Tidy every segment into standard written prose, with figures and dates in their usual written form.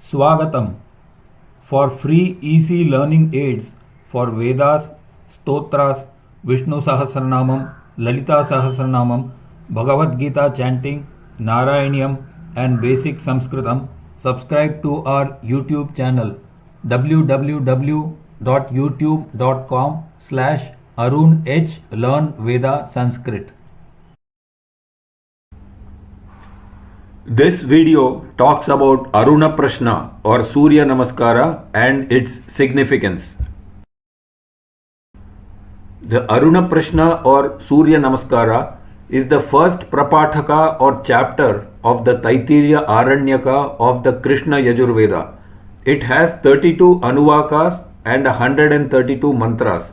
Swagatam for free easy learning aids for Vedas, Stotras, Vishnu Sahasranamam, Lalita Sahasranamam, Bhagavad Gita chanting, Narayaniam and basic Sanskritam. Subscribe to our YouTube channel www.youtube.com/Arun H Learn Veda Sanskrit. This video talks about Aruna Prashna or Surya Namaskara and its significance. The Aruna Prashna or Surya Namaskara is the first Prapathaka or chapter of the Taittiriya Aranyaka of the Krishna Yajurveda. It has 32 Anuvakas and 132 mantras.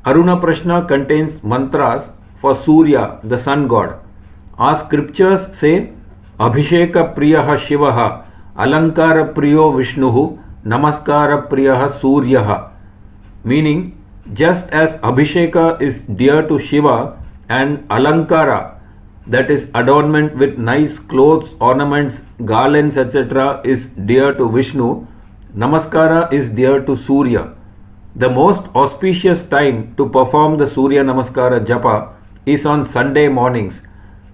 Aruna Prashna contains mantras for Surya, the sun god. Our scriptures say, Abhisheka Priyaha Shivaha, Alankara Priyo Vishnuhu, Namaskara Priyaha Suryaha. Meaning, just as Abhisheka is dear to Shiva and Alankara, that is adornment with nice clothes, ornaments, garlands, etc., is dear to Vishnu, Namaskara is dear to Surya. The most auspicious time to perform the Surya Namaskara Japa is on Sunday mornings.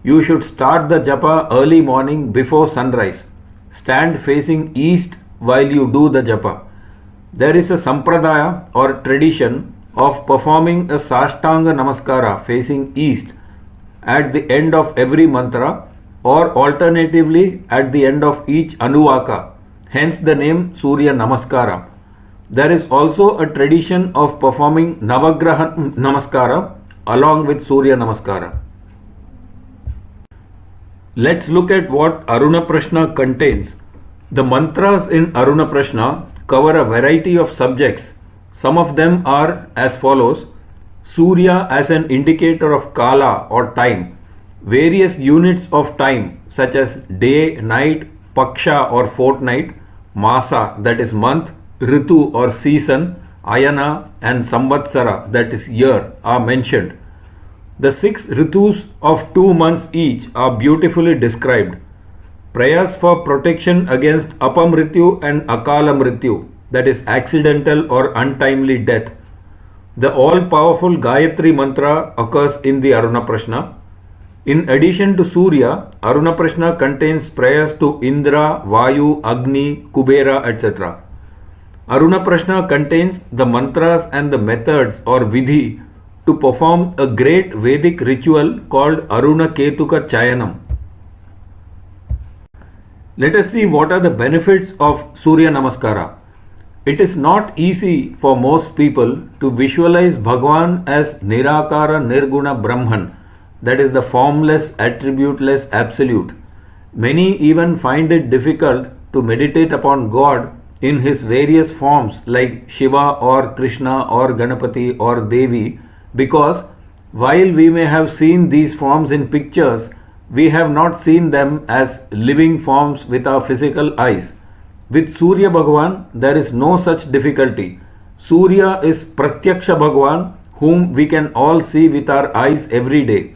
You should start the japa early morning before sunrise. Stand facing east while you do the japa. There is a sampradaya or tradition of performing a Sashtanga Namaskara facing east at the end of every mantra or alternatively at the end of each Anuvaka, hence the name Surya Namaskara. There is also a tradition of performing Navagraha Namaskara along with Surya Namaskara. Let's look at what Aruna Prashna contains. The mantras in Aruna Prashna cover a variety of subjects. Some of them are as follows: Surya as an indicator of Kala or time, various units of time such as day, night, Paksha or fortnight, Masa that is month, Ritu or season, Ayana and Samvatsara that is year are mentioned. The 6 ritus of 2 months each are beautifully described. Prayers for protection against Apamrityu and Akala Mrityu, that is accidental or untimely death. The all-powerful Gayatri mantra occurs in the Aruna Prashna. In addition to Surya, Aruna Prashna contains prayers to Indra, Vayu, Agni, Kubera, etc. Aruna Prashna contains the mantras and the methods or vidhi to perform a great Vedic ritual called Aruna Ketuka Chayanam. Let us see what are the benefits of Surya Namaskara. It is not easy for most people to visualize Bhagwan as Nirakara Nirguna Brahman, that is the formless, attributeless absolute. Many even find it difficult to meditate upon God in his various forms like Shiva or Krishna or Ganapati or Devi, because while we may have seen these forms in pictures, we have not seen them as living forms with our physical eyes. With Surya Bhagwan, there is no such difficulty. Surya is Pratyaksha Bhagwan, whom we can all see with our eyes every day.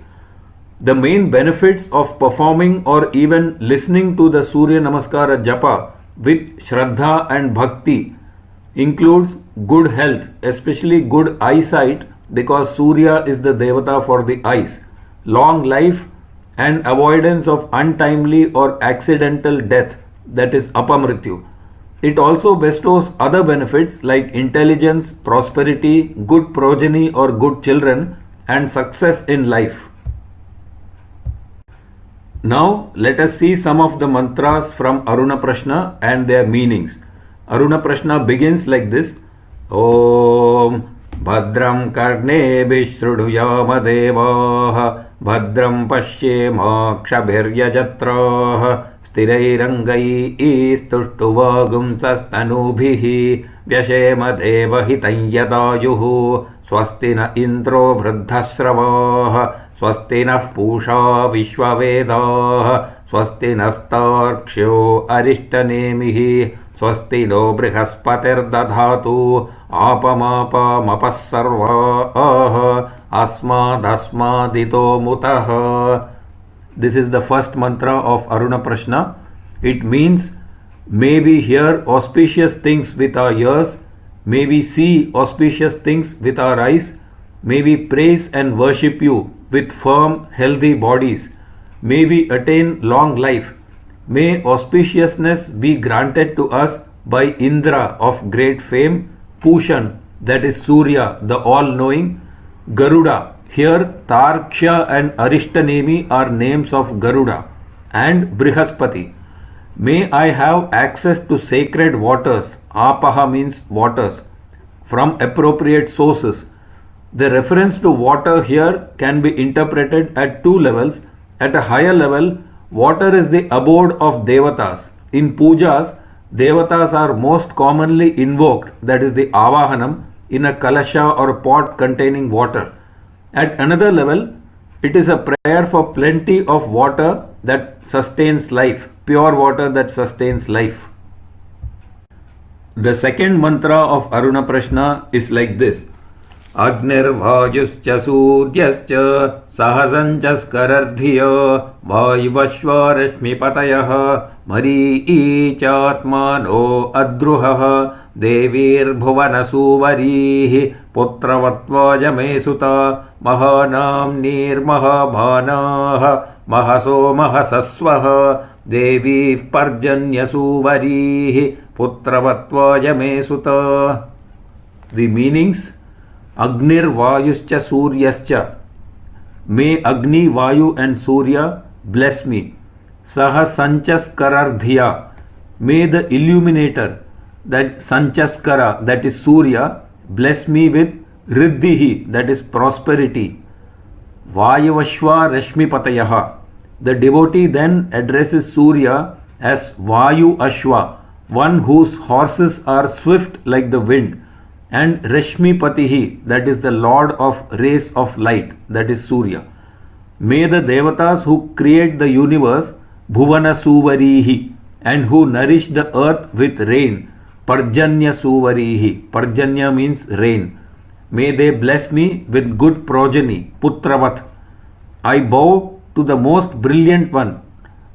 The main benefits of performing or even listening to the Surya Namaskara Japa with Shraddha and Bhakti includes good health, especially good eyesight, because Surya is the Devata for the eyes, long life and avoidance of untimely or accidental death, that is Apamrityu. It also bestows other benefits like intelligence, prosperity, good progeny or good children and success in life. Now let us see some of the mantras from Aruna Prashna and their meanings. Aruna Prashna begins like this: Om Bhadram Karneभिः शृणुयामदेवाः भद्रं पश्येमाक्षभिर्यजत्राः स्थिरैरङ्गैस्तुष्टुवागुंसस्तनूभिः व्यशेम देवहितं यदायुः स्वस्ति न इन्द्रो वृद्धश्रवाः स्वस्ति नः पूषा विश्ववेदाः स्वस्ति नस्तार्क्ष्यो अरिष्टनेमिः स्वस्ति no बृहस्पतिर्दधातु आपमापामपः सर्वाः अस्मादस्मादितो मुतः. This is the first mantra of Aruna Prashna. It means May we hear auspicious things with our ears. May we see auspicious things with our eyes. May we praise and worship you with firm, healthy bodies. May we attain long life. May auspiciousness be granted to us by Indra of great fame, Pushan, that is Surya, the all-knowing, Garuda. Here Tarksha and Arishtanemi are names of Garuda, and Brihaspati. May I have access to sacred waters, apaha means waters, from appropriate sources. The reference to water here can be interpreted at two levels. At a higher level, water is the abode of devatas. In pujas, devatas are most commonly invoked, that is the avahanam, in a kalasha or a pot containing water. At another level, it is a prayer for plenty of water that sustains life, pure water that sustains life. The second mantra of Aruna Prashna is like this. Agnirvajuscha suryascha sahasanchaskarardhiya vayvashvarashmipatayah mariichatmano adruhah devirбhuvanasuvarih putravatvaja suta mahanam nirmahabhanah mahaso mahasasvah devi parjanyasuvarih putravatvaja suta. The meanings: Agnir Vayuscha Suryascha. May Agni, Vayu and Surya bless me. Saha Sanchaskarardhiya. May the illuminator, that Sanchaskara, that is Surya, bless me with Riddhihi, that is prosperity. Vayavashva Rashmipatayaha. The devotee then addresses Surya as Vayu Ashwa, one whose horses are swift like the wind, and Rashmipatihi, that is the lord of rays of light, that is Surya. May the devatas who create the universe, Bhuvana Suvarihi, and who nourish the earth with rain, Parjanya Suvarihi, Parjanya means rain, may they bless me with good progeny, Putravat. I bow to the most brilliant one,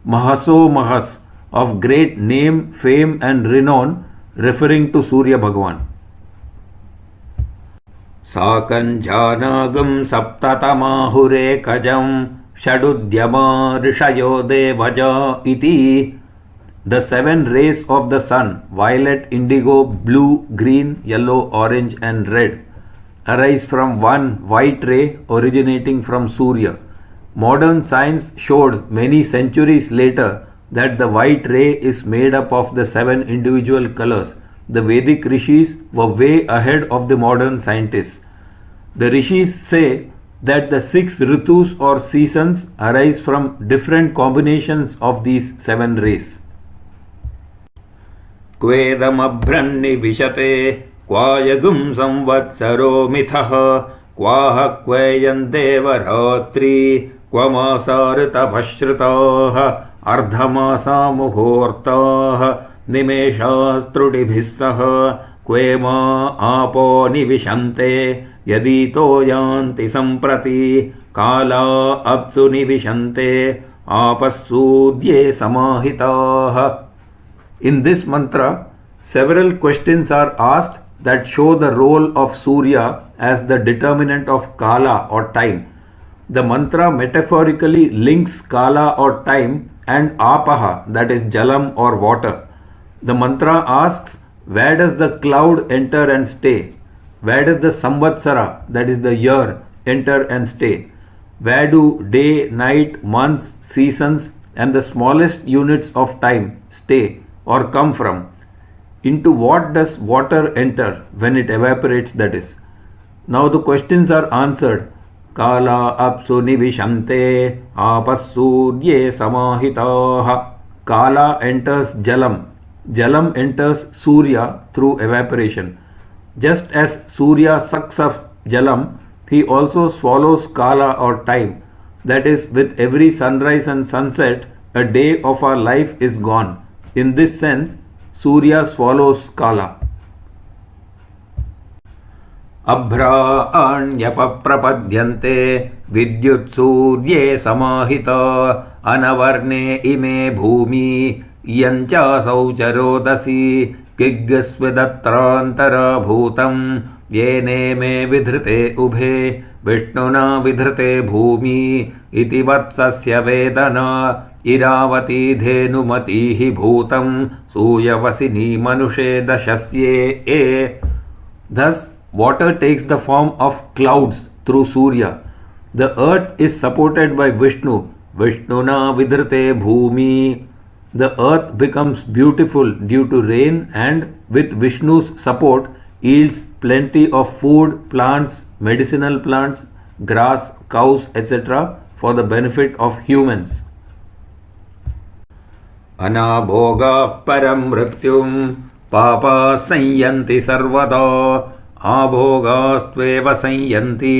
Mahaso Mahas, of great name, fame and renown, referring to Surya Bhagavan. Sakanjanagam saptatamahurekajam shadudyama rishayo devaja iti. The seven rays of the sun, violet, indigo, blue, green, yellow, orange and red, arise from one white ray originating from Surya. Modern science showed many centuries later that the white ray is made up of the seven individual colors. The Vedic rishis were way ahead of the modern scientists. The rishis say that the 6 ritus or seasons arise from different combinations of these 7 rays. Kvedamabhranni vishate kvayagum samvatsaro mithah kvaha kvayandevaratri kvamasarita bhashritah ardhamasa muhurtah nimeshastrudibhisah क्वेमा आपो निविशन्ते यदि तो यान्ति सम्प्रति काला अप्सु निविशन्ते आपस्सूद्ये समाहिताः. In this mantra, several questions are asked that show the role of Surya as the determinant of Kala or time. The mantra metaphorically links Kala or time and Apaha, that is Jalam or water. The mantra asks, where does the cloud enter and stay? Where does the Samvatsara, that is the year, enter and stay? Where do day, night, months, seasons and the smallest units of time stay or come from? Into what does water enter when it evaporates, that is? Now the questions are answered. Kala apsu nivishante apassudye samahitaha. Kala enters Jalam. Jalam enters Surya through evaporation. Just as Surya sucks up Jalam, he also swallows Kala or time. That is, with every sunrise and sunset, a day of our life is gone. In this sense, Surya swallows Kala. Abhraanyapa-prapadyante vidyut surye samahita anavarne ime bhumi यञ्चासौ च रोदसी किग्स्विदत्रान्तरभूतं येने मे विधृते उभे विष्णुना विधृते भूमि इति वत्सस्य वेदना इरावती धेनुमतीः भूतं सूयवसिनी मनुषे दशस्ये ए. Thus, water takes the form of clouds through Surya. The earth is supported by Vishnu. Vishnuna vidhrite bhumi. The earth becomes beautiful due to rain and with Vishnu's support yields plenty of food, plants, medicinal plants, grass, cows, etc. for the benefit of humans. Anabhoga param mrityum पापा संयन्ति सर्वदा आभोगास्त्वेव संयन्ति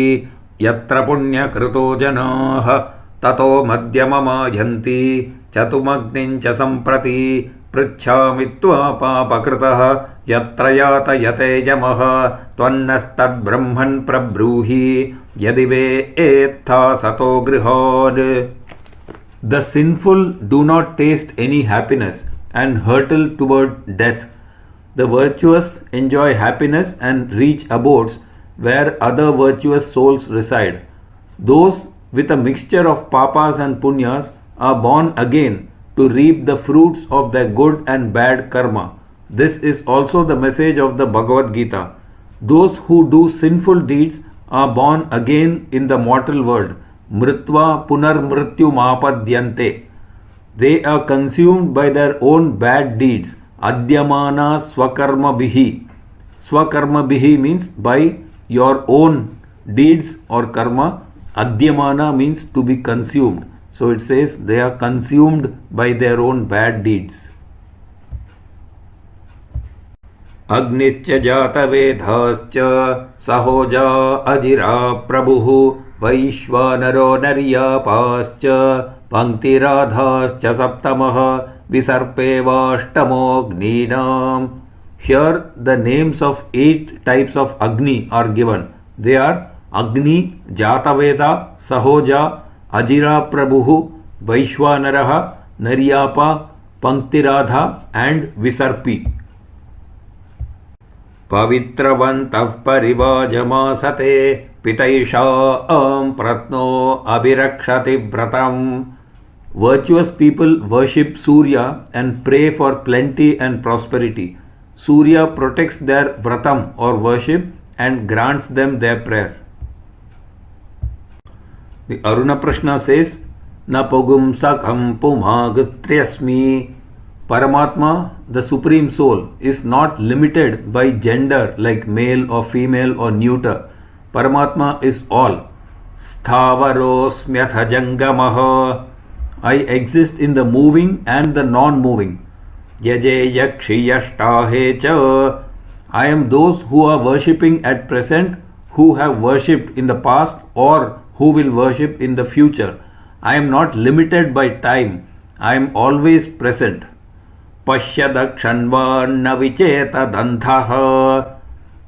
यत्र पुण्यकृतो जनाः ततो मध्यममायन्ति चतुमग्निं च सम्प्रति पृच्छामि त्वा पापकृतः यत्र यातयते यमः त्वन्नस्तद्ब्रह्मन् प्रब्रूहि यदि वे एत्था सतो गृहान्. The sinful do not taste any happiness and hurtle toward death. The virtuous enjoy happiness and reach abodes where other virtuous souls reside. Those with a mixture of papas and punyas are born again to reap the fruits of their good and bad karma. This is also the message of the Bhagavad Gita. Those who do sinful deeds are born again in the mortal world. Mritva punar mrityumapadyante. They are consumed by their own bad deeds. Adyamana swakarma bihi. Swakarma bihi means by your own deeds or karma. Adyamana means to be consumed. So it says they are consumed by their own bad deeds. Agnischa jatavedhascha sahoja ajira prabhuhu vaishvanaro naryapascha panktiradhascha saptamaha visarpevashtamogninam. Here the names of 8 types of Agni are given. They are Agni, Jataveda, Sahoja, Ajira Prabhuhu, Vaishwanaraha, Naryapa, Panktiradha and Visarpi. Pavitravantah parivajamasate pitaisham pratno abhirakshati vratam. Virtuous people worship Surya and pray for plenty and prosperity. Surya protects their vratam or worship and grants them their prayer. The Aruna Prashna says, Na pogum sakham pumagtriasmi. Paramatma, the Supreme Soul, is not limited by gender like male or female or neuter. Paramatma is all. Sthavarosmyatha jangamaha. I exist in the moving and the non-moving. Yaje yakshiyashtahe cha. I am those who are worshipping at present, who have worshipped in the past or who will worship in the future. I am not limited by time. I am always present. Pashyadakshanvarna vicheta danthaha.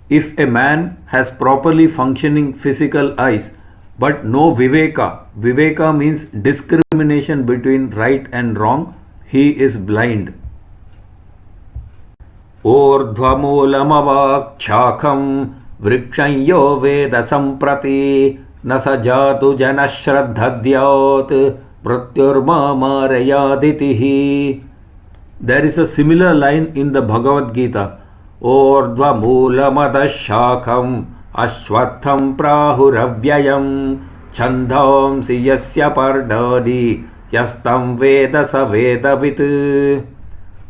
If a man has properly functioning physical eyes, but no viveka, viveka means discrimination between right and wrong, he is blind. Ordhvamulamavakshakam vrikshanyo veda samprati nasajatu janashraddhadyat pratyurmamarayaditihi. There is a similar line in the Bhagavad Gita. Ordhvamulamadash-shakam ashwatham prahuravyayam chandhamsi yasya pardani yastam veda sa vedavit.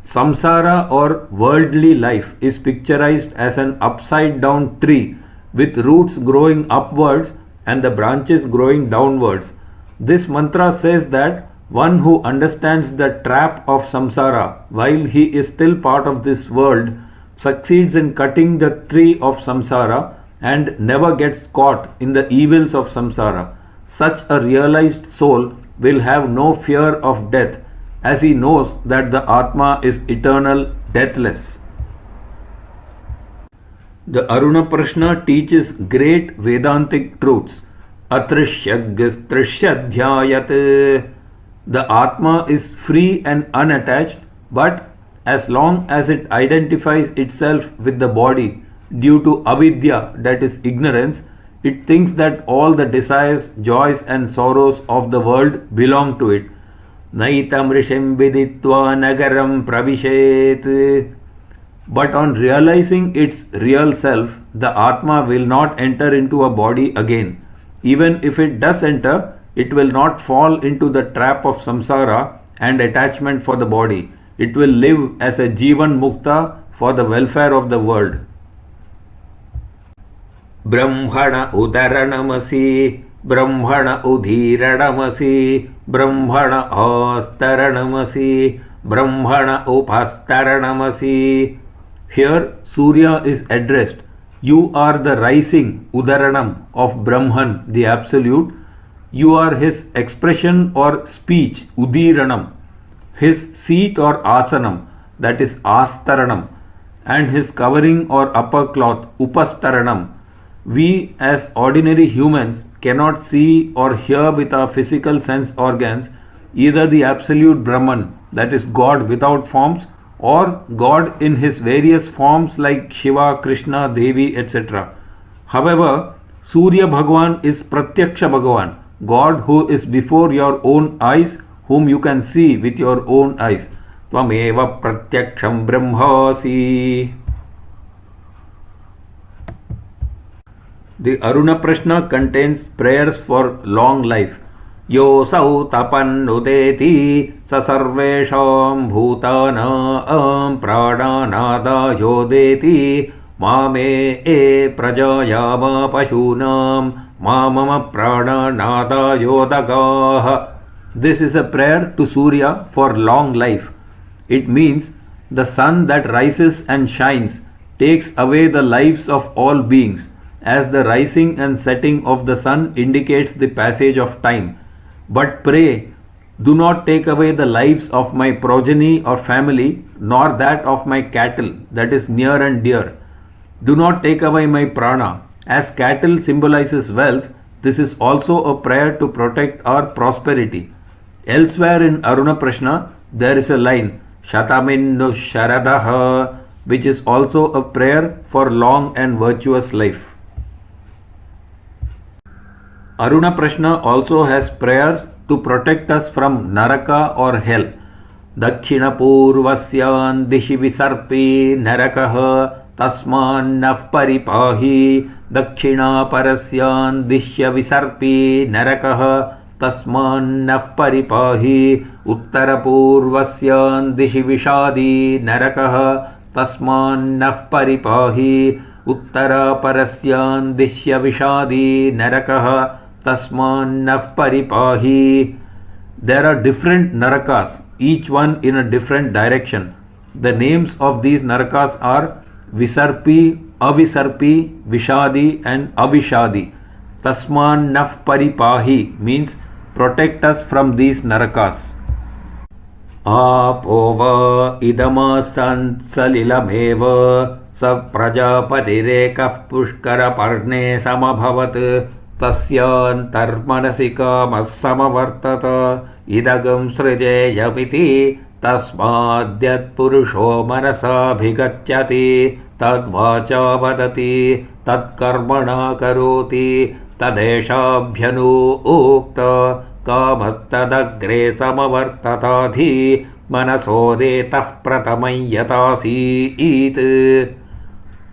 Samsara or worldly life is picturized as an upside down tree with roots growing upwards and the branches growing downwards. This mantra says that one who understands the trap of samsara while he is still part of this world succeeds in cutting the tree of samsara and never gets caught in the evils of samsara. Such a realized soul will have no fear of death, as he knows that the Atma is eternal, deathless. The Aruna Prashna teaches great Vedantic truths. Atrishyagastrishyadhyayat. The Atma is free and unattached, But as long as it identifies itself with the body due to avidya, that is ignorance, it thinks that all the desires, joys, and sorrows of the world belong to it. Naitam rishim viditva nagaram pravishet. But on realizing its real self, the Atma will not enter into a body again. Even if it does enter, it will not fall into the trap of samsara and attachment for the body. It will live as a Jivan Mukta for the welfare of the world. Brahmana udaranamasi, Brahmana udhiranamasi, Brahmana astaranamasi, Brahmana upastaranamasi. Here Surya is addressed. You are the rising Udaranam of Brahman, the Absolute. You are his expression or speech, Udiranam, his seat or asanam, that is Astaranam, and his covering or upper cloth, Upastaranam. We as ordinary humans cannot see or hear with our physical sense organs either the Absolute Brahman, that is God without forms, or God in his various forms like Shiva, Krishna, Devi, etc. However, Surya Bhagwan is Pratyaksha Bhagwan, God who is before your own eyes, whom you can see with your own eyes. Tvameva pratyaksham brahmasi. The Aruna Prashna contains prayers for long life. Yosau tapannudeti sasarvesham bhutanam prananada yodeti mame e prajayama pashunam mamama prananada yodagaha. This is a prayer to Surya for long life. It means the sun that rises and shines takes away the lives of all beings, as the rising and setting of the sun indicates the passage of time. But pray, do not take away the lives of my progeny or family, nor that of my cattle, that is near and dear. Do not take away my prana. As cattle symbolizes wealth, this is also a prayer to protect our prosperity. Elsewhere in Aruna Prashna, there is a line, Shataminnu Sharadaha, which is also a prayer for long and virtuous life. Aruna Prashna also has prayers to protect us from Naraka or hell. Dakshina Purvasyan Dishi Visarpi Narakaha Tasman Naf Paripahi Dakshina Parasyan Dishya Visarpi Narakaha Tasman Naf Paripahi Uttara Purvasyan Dishi Vishadi Narakaha Tasman Naf Paripahi Uttara Parasyan Dishya Vishadi Narakaha Tasman Naf Paripahi. There are different Narakas, each one in a different direction. The names of these Narakas are Visarpi, Avisarpi, Vishadi and Avishadi. Tasman Naf Paripahi means protect us from these Narakas. Apova idama salilameva sa prajapatireka pushkara parne samabhavat tasyantarmanasika masamavartata idagam srijayapiti tasmadyat purusho manasa bhigachyati tadvacha vadati tadkarmana karoti tadeshabhyanu ukta kamastadagre samavartatadhi manasodetah pratamayatasit.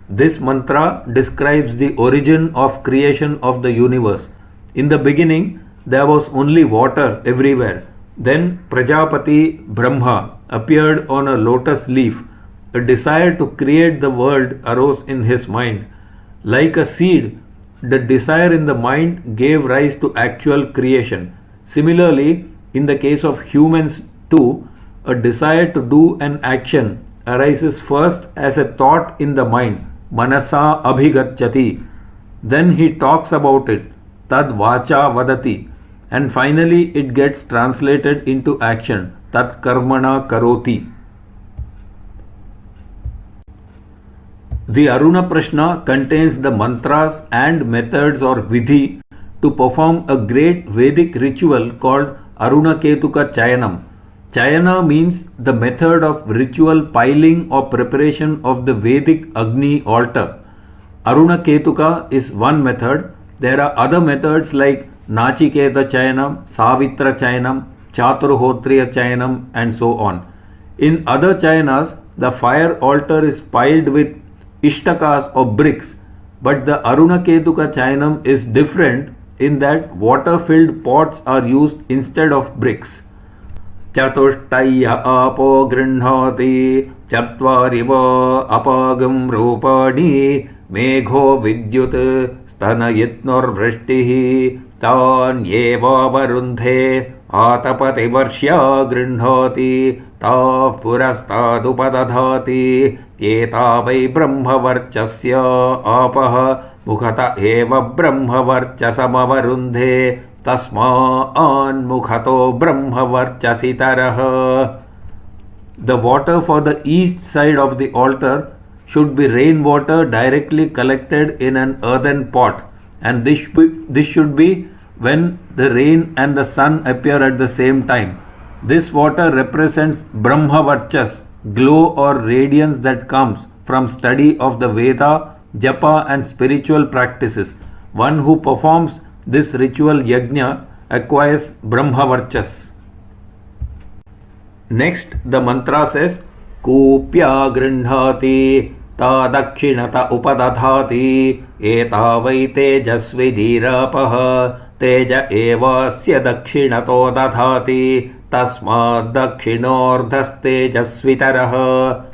This mantra describes the origin of creation of the universe. In the beginning, there was only water everywhere. Then Prajapati Brahma appeared on a lotus leaf. A desire to create the world arose in his mind. Like a seed, the desire in the mind gave rise to actual creation. Similarly, in the case of humans too, a desire to do an action arises first as a thought in the mind, manasa abhigachyati. Then he talks about it, tad vacha vadati, and finally it gets translated into action, tat karmana karoti. The Aruna Prashna contains the mantras and methods or vidhi to perform a great Vedic ritual called Aruna Ketuka Chayanam. Chayana means the method of ritual piling or preparation of the Vedic Agni altar. Aruna Ketuka is one method. There are other methods like Nachiketa Chayanam, Savitra Chayanam, Chaturhotriya Chayanam, and so on. In other Chayanas, the fire altar is piled with ishtakas or bricks, but the Aruna Ketuka Chayanam is different in that water filled pots are used instead of bricks. चतुष्टय्य आपो गृह्णाति चत्वारिव अपागं रूपाणि मेघो विद्युत् स्तनयित्नुर्वृष्टिः तान्येवावरुन्धे आतपतिवर्ष्या गृह्णाति ताः पुरस्तादुपदधाति एता वै ब्रह्मवर्चस्य आपः मुखत एव ब्रह्मवर्चसमवरुन्धे तस्मान्मुखतो ब्रह्मवर्चसितरः. The water for the east side of the altar should be rainwater directly collected in an earthen pot, and this should be when the rain and the sun appear at the same time. This water represents Brahmavarchas, glow or radiance that comes from study of the Veda, Japa and spiritual practices. One who performs this ritual yajna acquires Brahmavarchas. Next, the mantra says, Kupya grinhati ta dakhinata upadadhati eta vai tejasvi dhirapaha teja evasya dakshinato dadhati tasmad dakshinordhastejasvitaraha.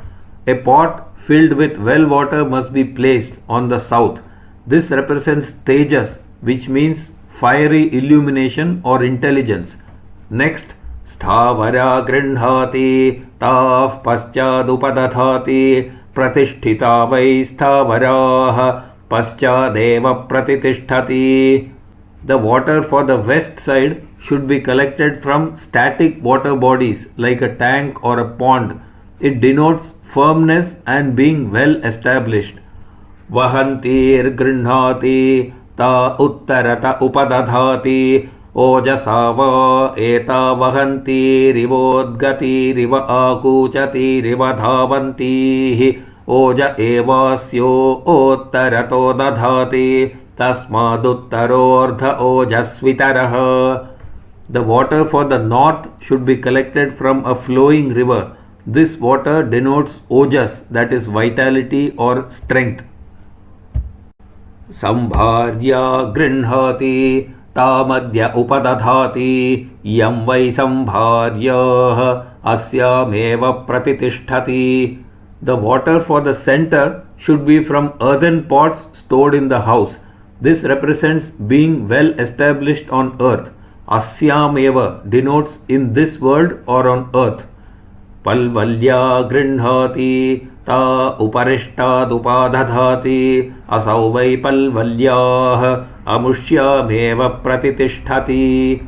A pot filled with well water must be placed on the south. This represents Tejas, which means fiery illumination or intelligence. Next, Sthavara grinhati taf paschadupadathati pratisthita vai sthavaraha paschadeva pratitishthati. The water for the west side should be collected from static water bodies like a tank or a pond. It denotes firmness and being well established. Vahantir grinhati ta uttarata upadadhati ओजसा वा एता वहन्ति रिवोद्गति रिव आकूचति रिव धावन्तीः ओज एवास्यो ओत्तरतो दधाति तस्मादुत्तरोर्ध ओजस्वितरः. The water for the north should be collected from a flowing river. This water denotes ojas, that is vitality or strength. Sambharya grinhati तामद्य उपदधाति यं वै संभार्यः अस्यामेव प्रतितिष्ठति. The water for the center should be from earthen pots stored in the house. This represents being well established on earth. Asyameva denotes in this world or on earth. Palvalya grinhati ta uparishtadupadadhati asau vai palvalyah amushyameva pratitishthati.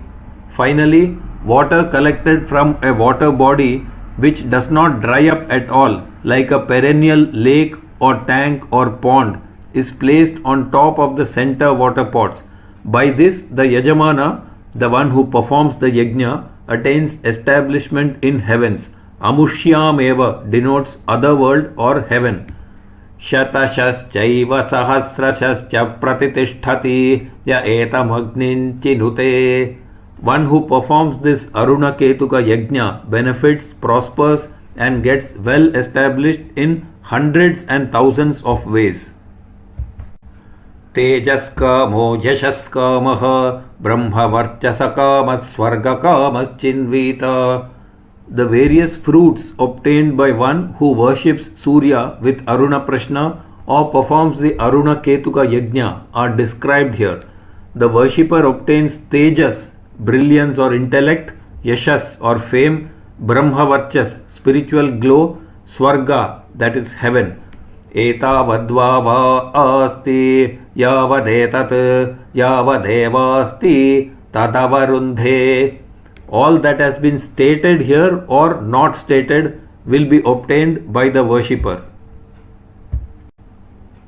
Finally, water collected from a water body which does not dry up at all, like a perennial lake or tank or pond, is placed on top of the center water pots. By this, the Yajamana, the one who performs the yajna, attains establishment in heavens. Amushyameva denotes other world or heaven. Shatashaschaiva sahasrashascha pratitishthati ya etamagnin chinute. One who performs this Aruna Ketuka yajna benefits, prospers and gets well established in hundreds and thousands of ways. Tejaskamo yashaskamaha brahmavarchasakamas swargakamas chinvita. The various fruits obtained by one who worships Surya with Aruna Prashna or performs the Aruna Ketuka Yajna are described here. The worshipper obtains Tejas, brilliance or intellect, Yashas or fame, Brahmavarchas, spiritual glow, Swarga, that is heaven. Etavadva va asti yavadetat yavadevasti tadavarundhe. All that has been stated here or not stated will be obtained by the worshipper.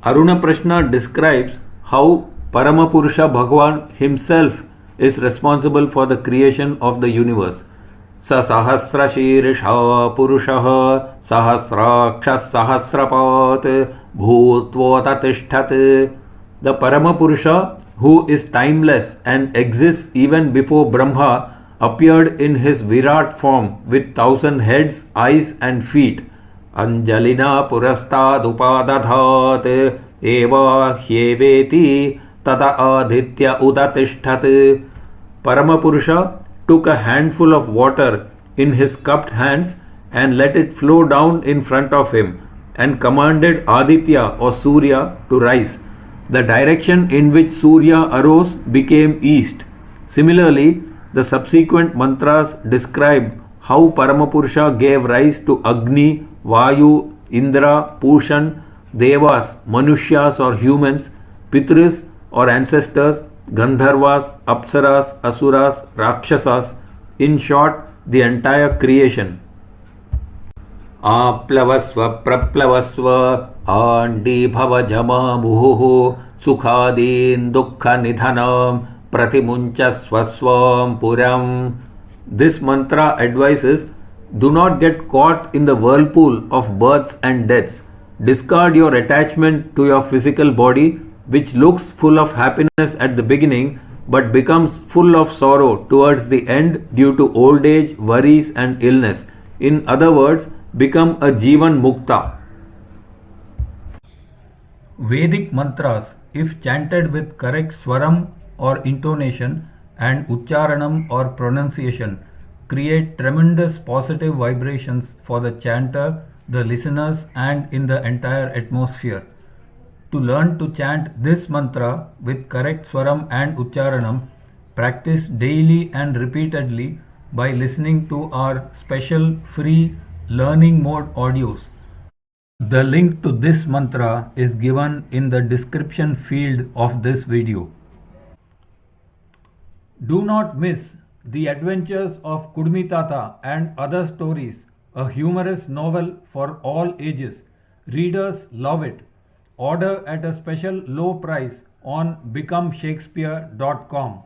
Aruna Prashna describes how Paramapurusha Bhagavan himself is responsible for the creation of the universe. स सहस्रशीर्षः पुरुषः सहस्राक्षः सहस्रपात् भूत्वोततिष्ठत्. The Paramapurusha, who is timeless and exists even before Brahma, appeared in his Virat form with 1,000 heads, eyes and feet. Anjalina purastadupadadat eva hyeveti tata aditya udatishtat. Paramapurusha took a handful of water in his cupped hands and let it flow down in front of him and commanded Aditya or Surya to rise. The direction in which Surya arose became east. Similarly, the subsequent mantras describe how Paramapurusha gave rise to Agni, Vayu, Indra, Pushan, Devas, Manushyas or humans, Pitris or ancestors, Gandharvas, Apsaras, Asuras, Rakshasas, in short, the entire creation. आप्लवस्व प्रप्लवस्व आण्डीभवजमामुहुः सुखादीन् दुःखनिधनं प्रतिमुञ्चस्व स्वं पुरम्. This mantra advises, do not get caught in the whirlpool of births and deaths. Discard your attachment to your physical body, which looks full of happiness at the beginning but becomes full of sorrow towards the end due to old age, worries and illness. In other words, become a Jivan Mukta. Vedic mantras, if chanted with correct swaram or intonation and ucharanam or pronunciation, create tremendous positive vibrations for the chanter, the listeners and in the entire atmosphere. To learn to chant this mantra with correct swaram and ucharanam, practice daily and repeatedly by listening to our special free learning mode audios. The link to this mantra is given in the description field of this video. Do not miss The Adventures of Kudmitata and Other Stories, a humorous novel for all ages. Readers love it. Order at a special low price on becomeshakespeare.com.